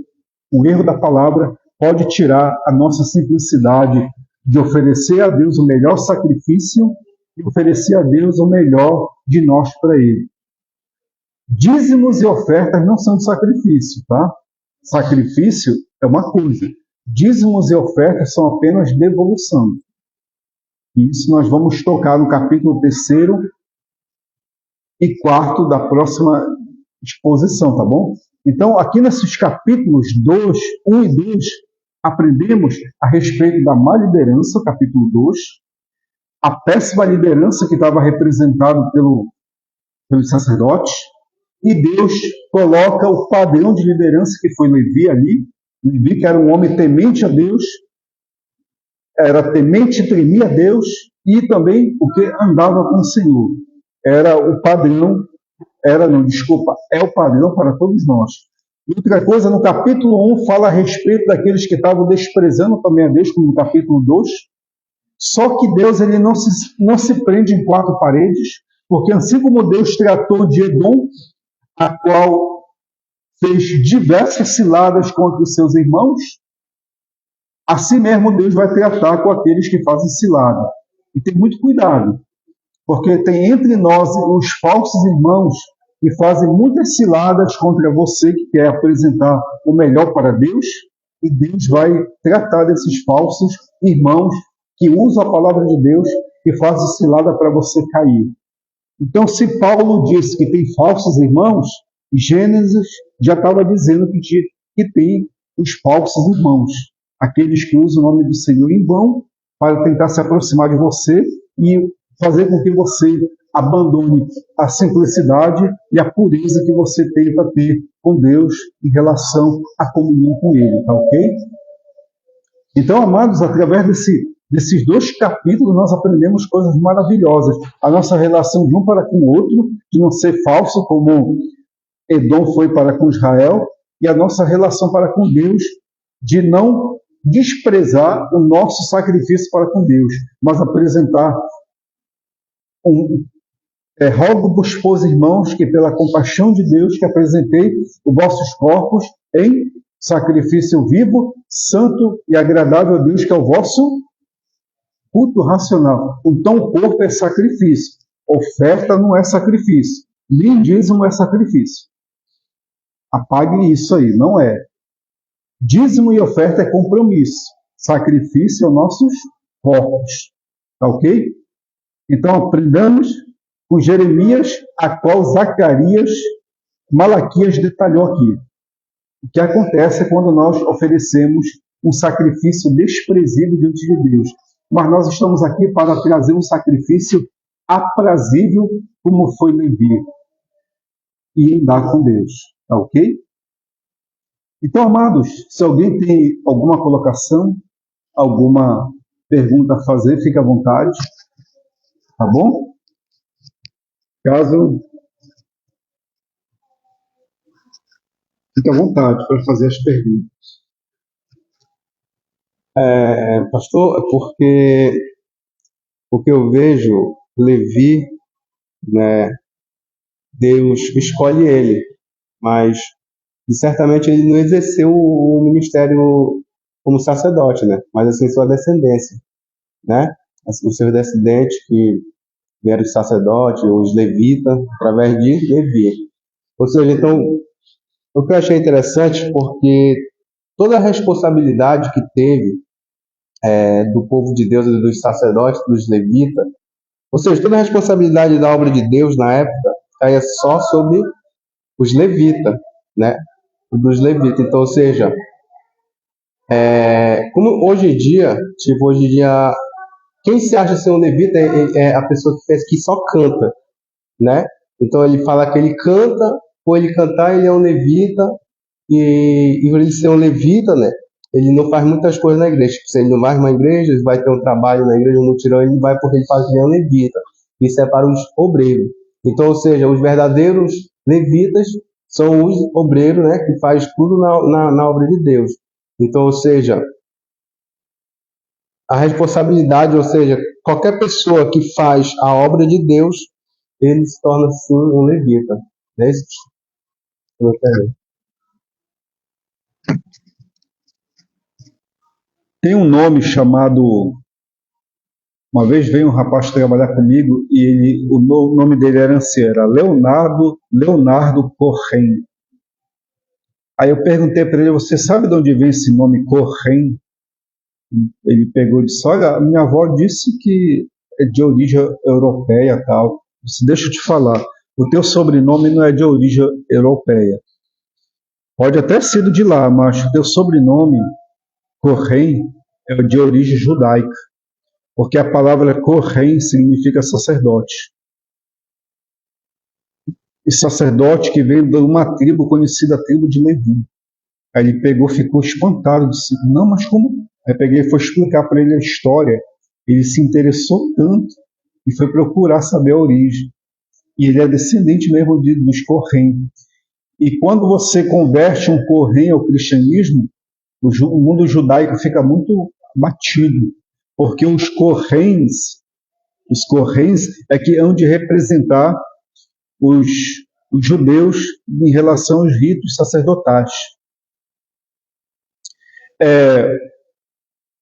Speaker 1: O erro da palavra pode tirar a nossa simplicidade de oferecer a Deus o melhor sacrifício e oferecer a Deus o melhor de nós para Ele. Dízimos e ofertas não são de sacrifício, tá? Sacrifício é uma coisa. dízimos e ofertas são apenas devolução. E isso nós vamos tocar no capítulo 3º e 4º da próxima exposição, tá bom? Então, aqui nesses capítulos 1 e 2, aprendemos a respeito da má liderança, capítulo 2, a péssima liderança que estava representada pelos sacerdotes, e Deus coloca o padrão de liderança que foi Levi ali. Levi, que era um homem temente a Deus, era temente e temia a Deus, e também o que andava com o Senhor. Era o padrão, é o padrão para todos nós. E outra coisa, no capítulo 1 fala a respeito daqueles que estavam desprezando também a Deus, como no capítulo 2. Só que Deus ele não se prende em 4 paredes, porque assim como Deus tratou de Edom, a qual fez diversas ciladas contra os seus irmãos, assim mesmo Deus vai tratar com aqueles que fazem cilada. E tem muito cuidado, porque tem entre nós os falsos irmãos que fazem muitas ciladas contra você que quer apresentar o melhor para Deus, e Deus vai tratar desses falsos irmãos que usam a palavra de Deus e fazem cilada para você cair. Então, se Paulo disse que tem falsos irmãos, Gênesis já estava dizendo que tem os falsos irmãos, aqueles que usam o nome do Senhor em vão para tentar se aproximar de você e fazer com que você abandone a simplicidade e a pureza que você tem para ter com Deus em relação à comunhão com Ele, tá ok? Então, amados, através desses 2 capítulos, nós aprendemos coisas maravilhosas. A nossa relação de um para com o outro, de não ser falso, como Edom foi para com Israel, e a nossa relação para com Deus, de não desprezar o nosso sacrifício para com Deus, mas apresentar rogo-vos, pois, irmãos, que pela compaixão de Deus que apresentei os vossos corpos em sacrifício vivo, santo e agradável a Deus, que é o vosso culto racional. Então o corpo é sacrifício, oferta não é sacrifício, nem dízimo é sacrifício. Apague isso aí, não é. Dízimo e oferta é compromisso, sacrifício é os nossos corpos, tá ok? Então aprendamos com Jeremias, a qual Zacarias, Malaquias detalhou aqui. O que acontece quando nós oferecemos um sacrifício desprezível diante de Deus. Mas nós estamos aqui para trazer um sacrifício aprazível, como foi Levi, e andar com Deus. Tá ok? Então, amados, se alguém tem alguma colocação, alguma pergunta a fazer, fique à vontade. Tá bom? Caso, fique à vontade para fazer as perguntas.
Speaker 2: Pastor, porque eu vejo Levi, né, Deus escolhe ele, mas certamente ele não exerceu o ministério como sacerdote, né, mas assim sua descendência, né, os seus descendentes que vieram os sacerdotes, os levitas, através de Levi. Ou seja, então, o que eu achei interessante, porque toda a responsabilidade que teve do povo de Deus, dos sacerdotes, dos levitas, ou seja, toda a responsabilidade da obra de Deus na época caía só sobre os levitas, né? Dos levitas. Então, ou seja, como hoje em dia, quem se acha ser um levita é a pessoa que só canta, né? Então ele fala que ele canta, por ele cantar ele é um levita, e por ele ser um levita, né? Ele não faz muitas coisas na igreja. Se ele não vai numa igreja, ele vai ter um trabalho na igreja, um mutirão, ele vai porque ele faz que ele é um levita. Isso é para os obreiros. Então, ou seja, os verdadeiros levitas são os obreiros, né? Que faz tudo na obra de Deus. Então, ou seja, a responsabilidade, ou seja, qualquer pessoa que faz a obra de Deus, ele se torna, sim, um levita. Não é isso?
Speaker 1: Tem um nome chamado... Uma vez veio um rapaz trabalhar comigo e o nome dele era Leonardo Corren. Aí eu perguntei para ele, você sabe de onde vem esse nome Corrém? Ele pegou e disse, olha, minha avó disse que é de origem europeia e tal. Eu disse, deixa eu te falar, o teu sobrenome não é de origem europeia. Pode até ser de lá, mas o teu sobrenome, Corrém, é de origem judaica. Porque a palavra Corrém significa sacerdote. E sacerdote que vem de uma tribo conhecida, a tribo de Levi. Aí ele pegou, ficou espantado, disse, não, mas como? Aí peguei e fui explicar para ele a história. Ele se interessou tanto e foi procurar saber a origem. E ele é descendente mesmo dos Corrém. E quando você converte um Corrém ao cristianismo, o mundo judaico fica muito batido, porque os Corréns é que hão de representar os judeus em relação aos ritos sacerdotais.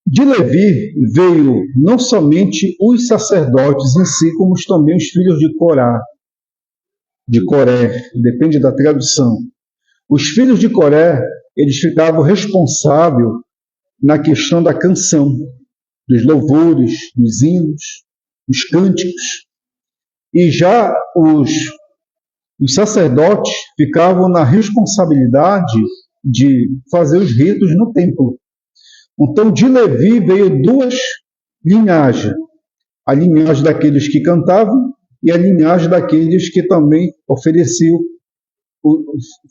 Speaker 1: De Levi veio não somente os sacerdotes em si, como também os filhos de Corá, de Coré, depende da tradução. Os filhos de Coré, eles ficavam responsáveis na questão da canção, dos louvores, dos hinos, dos cânticos. E já os sacerdotes ficavam na responsabilidade de fazer os ritos no templo. Então, de Levi veio duas linhagens. A linhagem daqueles que cantavam e a linhagem daqueles que também ofereciam,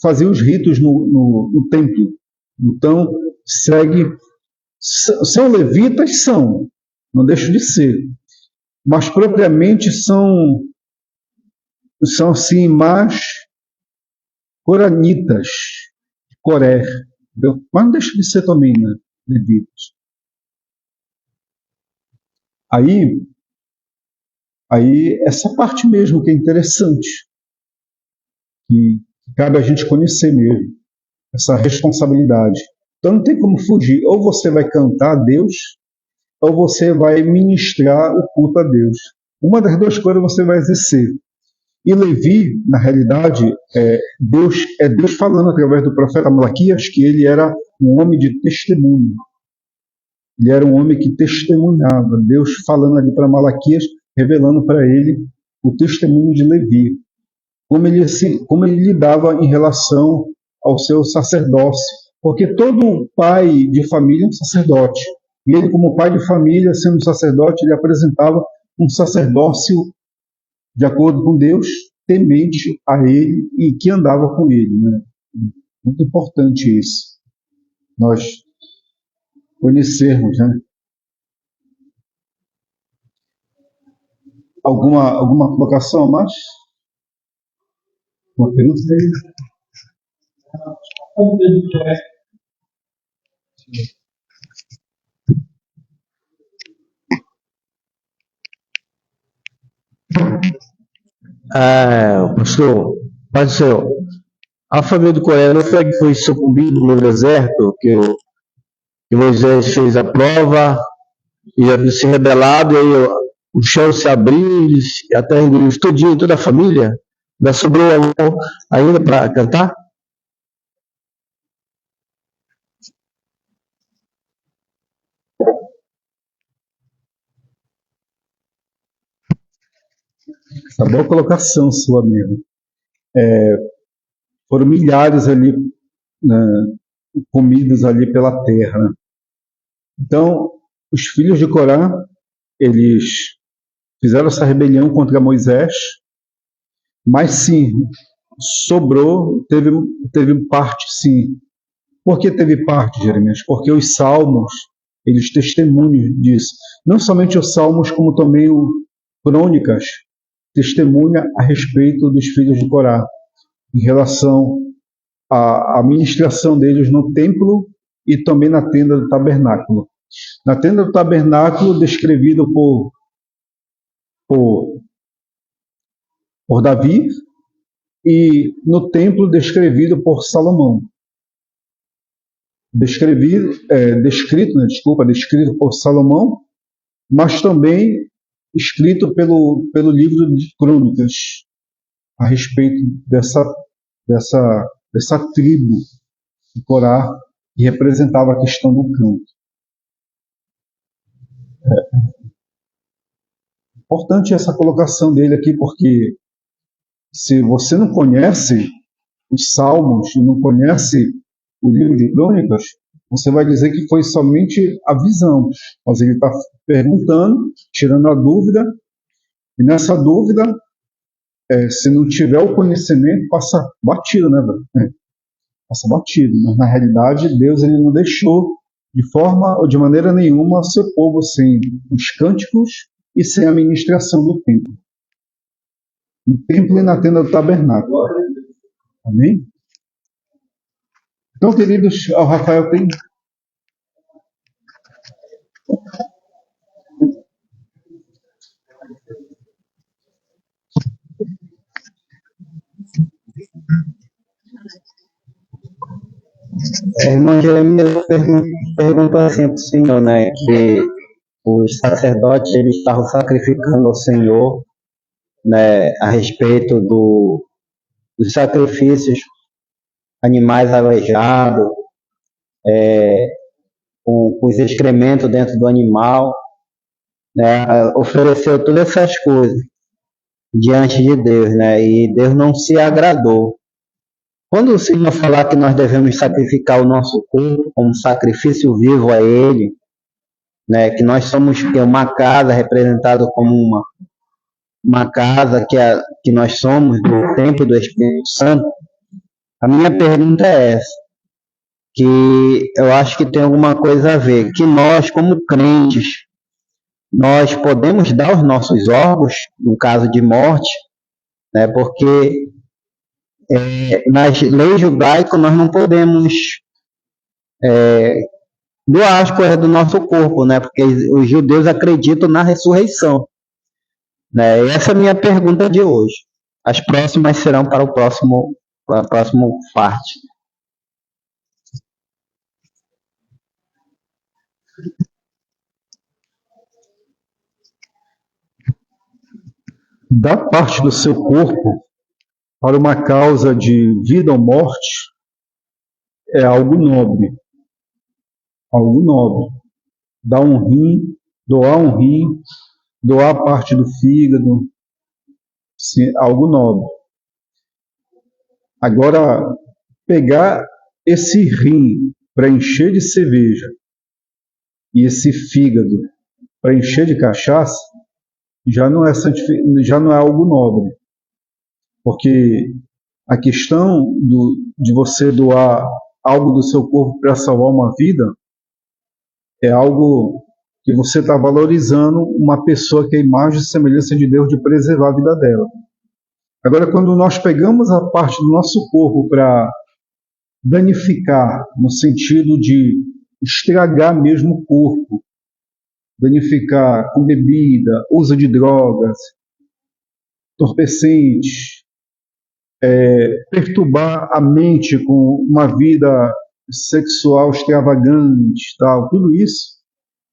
Speaker 1: faziam os ritos no templo. Então, são levitas, não deixam de ser, mas propriamente são assim, mais coranitas, Coré, mas não deixam de ser também, né, levitas. Aí essa parte mesmo que é interessante, que cabe a gente conhecer mesmo, essa responsabilidade. Então não tem como fugir, ou você vai cantar a Deus, ou você vai ministrar o culto a Deus. Uma das duas coisas você vai exercer. E Levi, na realidade, é Deus falando através do profeta Malaquias que ele era um homem de testemunho. Ele era um homem que testemunhava. Deus falando ali para Malaquias, revelando para ele o testemunho de Levi. Como ele lidava em relação ao seu sacerdócio. Porque todo pai de família é um sacerdote. E ele, como pai de família, sendo sacerdote, ele apresentava um sacerdócio de acordo com Deus, temente a ele e que andava com ele. Né? Muito importante isso. Nós conhecermos, né? Alguma colocação a mais? Uma pergunta aí?
Speaker 3: Pastor, Pai do Senhor, a família do Coré não foi que foi sucumbido no deserto, que Moisés fez a prova e havia se rebelado, e aí o chão se abriu e a terra engoliu tudinho, toda a família? Ainda sobrou ainda para cantar?
Speaker 1: Essa boa colocação sua mesmo. Foram milhares ali, né, comidos ali pela terra. Né? Então, os filhos de Corá, eles fizeram essa rebelião contra Moisés, mas sim, sobrou, teve parte sim. Por que teve parte, Jeremias? Porque os salmos, eles testemunham disso. Não somente os salmos, como também o Crônicas, testemunha a respeito dos filhos de Corá, em relação à ministração deles no templo e também na tenda do tabernáculo. Na tenda do tabernáculo, descrevido por Davi, e no templo, descrevido por Salomão. Descrito por Salomão, mas também escrito pelo livro de Crônicas, a respeito dessa tribo O Corá, que representava a questão do canto. Importante essa colocação dele aqui, porque se você não conhece os Salmos e não conhece o livro de Crônicas, você vai dizer que foi somente a visão. Mas ele está perguntando, tirando a dúvida, e nessa dúvida, se não tiver o conhecimento, passa batido, né, velho? Passa batido. Mas na realidade, Deus ele não deixou de forma ou de maneira nenhuma seu povo sem os cânticos e sem a ministração do templo. No templo e na tenda do tabernáculo. Amém? Então, queridos, o Rafael tem.
Speaker 4: Irmão Jeremias perguntou assim para o Senhor, né, que os sacerdotes eles estavam sacrificando ao Senhor, né, a respeito dos sacrifícios, animais aleijados, com os excrementos dentro do animal, né, ofereceu todas essas coisas diante de Deus, né, e Deus não se agradou. Quando o Senhor falar que nós devemos sacrificar o nosso corpo como sacrifício vivo a Ele, né, que nós somos uma casa representada como uma casa que nós somos do templo do Espírito Santo, a minha pergunta é essa, que eu acho que tem alguma coisa a ver, que nós, como crentes, nós podemos dar os nossos órgãos, no caso de morte, né, porque nas leis judaicas nós não podemos doar as coisas do nosso corpo, né, porque os judeus acreditam na ressurreição. Né? Essa é a minha pergunta de hoje. As próximas serão para a próxima parte.
Speaker 1: Dar parte do seu corpo para uma causa de vida ou morte é algo nobre. Algo nobre. Dar um rim, doar um rim, doar parte do fígado, sim, algo nobre. Agora, pegar esse rim para encher de cerveja e esse fígado para encher de cachaça já não é algo nobre. Porque a questão de você doar algo do seu corpo para salvar uma vida é algo que você está valorizando uma pessoa que é a imagem e semelhança de Deus, de preservar a vida dela. Agora, quando nós pegamos a parte do nosso corpo para danificar, no sentido de estragar mesmo o corpo, danificar com bebida, uso de drogas, entorpecentes, perturbar a mente com uma vida sexual extravagante, tal, tudo isso,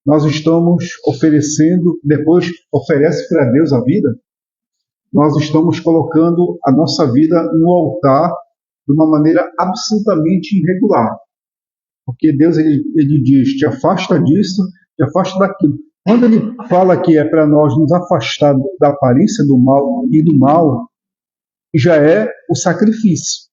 Speaker 1: nós estamos oferecendo, depois oferece para Deus a vida, nós estamos colocando a nossa vida no altar de uma maneira absolutamente irregular. Porque Deus ele diz, te afasta disso, te afasta daquilo. Quando ele fala que é para nós nos afastar da aparência do mal e do mal, já é o sacrifício.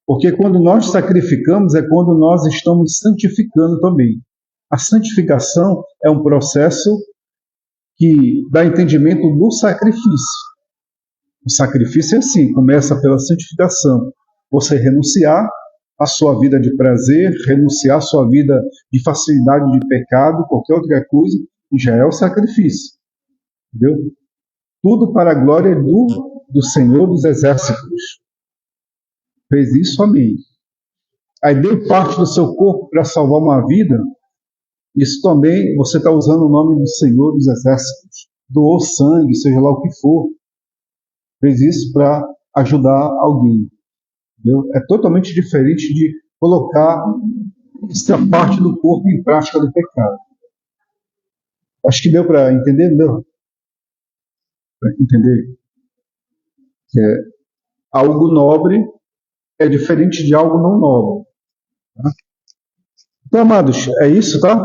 Speaker 1: Porque quando nós sacrificamos é quando nós estamos santificando também. A santificação é um processo que dá entendimento do sacrifício. O sacrifício é assim, começa pela santificação. Você renunciar à sua vida de prazer, renunciar à sua vida de facilidade de pecado, qualquer outra coisa, já é o sacrifício. Entendeu? Tudo para a glória do Senhor dos Exércitos. Fez isso, amém. Aí deu parte do seu corpo para salvar uma vida, isso também você está usando o nome do Senhor dos Exércitos. Doou sangue, seja lá o que for. Fez isso para ajudar alguém. Entendeu? É totalmente diferente de colocar essa parte do corpo em prática do pecado. Acho que deu para entender, não deu? Para entender que algo nobre é diferente de algo não nobre. Então, amados, é isso, tá?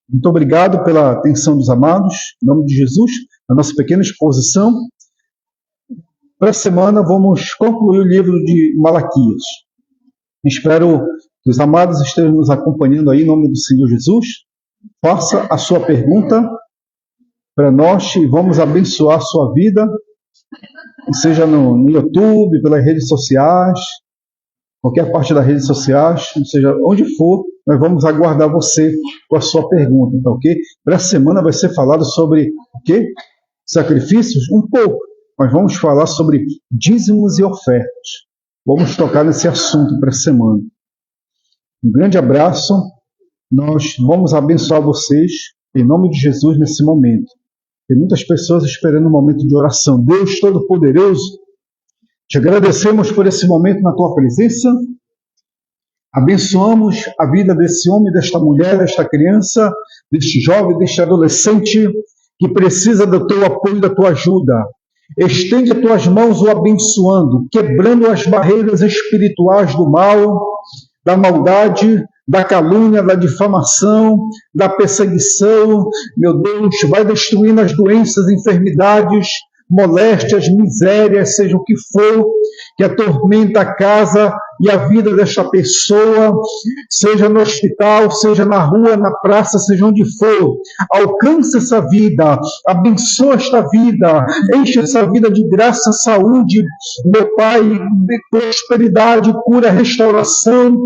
Speaker 1: Muito obrigado pela atenção dos amados. Em nome de Jesus, a nossa pequena exposição. Para a semana, vamos concluir o livro de Malaquias. Espero que os amados estejam nos acompanhando aí, em nome do Senhor Jesus. Faça a sua pergunta para nós e vamos abençoar a sua vida, seja no YouTube, pelas redes sociais, qualquer parte das redes sociais, seja onde for, nós vamos aguardar você com a sua pergunta, tá ok? Para a semana vai ser falado sobre o quê? Sacrifícios? Um pouco, mas vamos falar sobre dízimos e ofertas. Vamos tocar nesse assunto para a semana. Um grande abraço, nós vamos abençoar vocês em nome de Jesus nesse momento. Tem muitas pessoas esperando um momento de oração. Deus Todo-Poderoso, te agradecemos por esse momento na tua presença. Abençoamos a vida desse homem, desta mulher, desta criança, deste jovem, deste adolescente que precisa do teu apoio, da tua ajuda. Estende as tuas mãos o abençoando, quebrando as barreiras espirituais do mal, da maldade, da calúnia, da difamação, da perseguição. Meu Deus, vai destruindo as doenças, enfermidades, moléstias, misérias, seja o que for, que atormenta a casa e a vida desta pessoa, seja no hospital, seja na rua, na praça, seja onde for. Alcança essa vida, abençoa esta vida, enche essa vida de graça, saúde, meu Pai, de prosperidade, cura, restauração,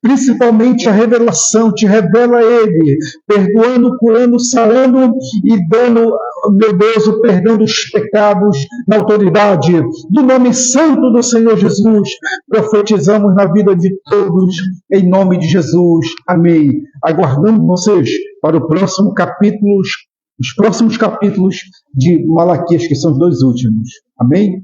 Speaker 1: principalmente a revelação. Te revela Ele, perdoando, curando, sarando e dando, meu Deus, o perdão dos pecados na autoridade do nome santo do Senhor Jesus. Profetizamos na vida de todos, em nome de Jesus. Amém. Aguardando vocês para o próximo capítulo, os próximos capítulos de Malaquias, que são os 2 últimos. Amém?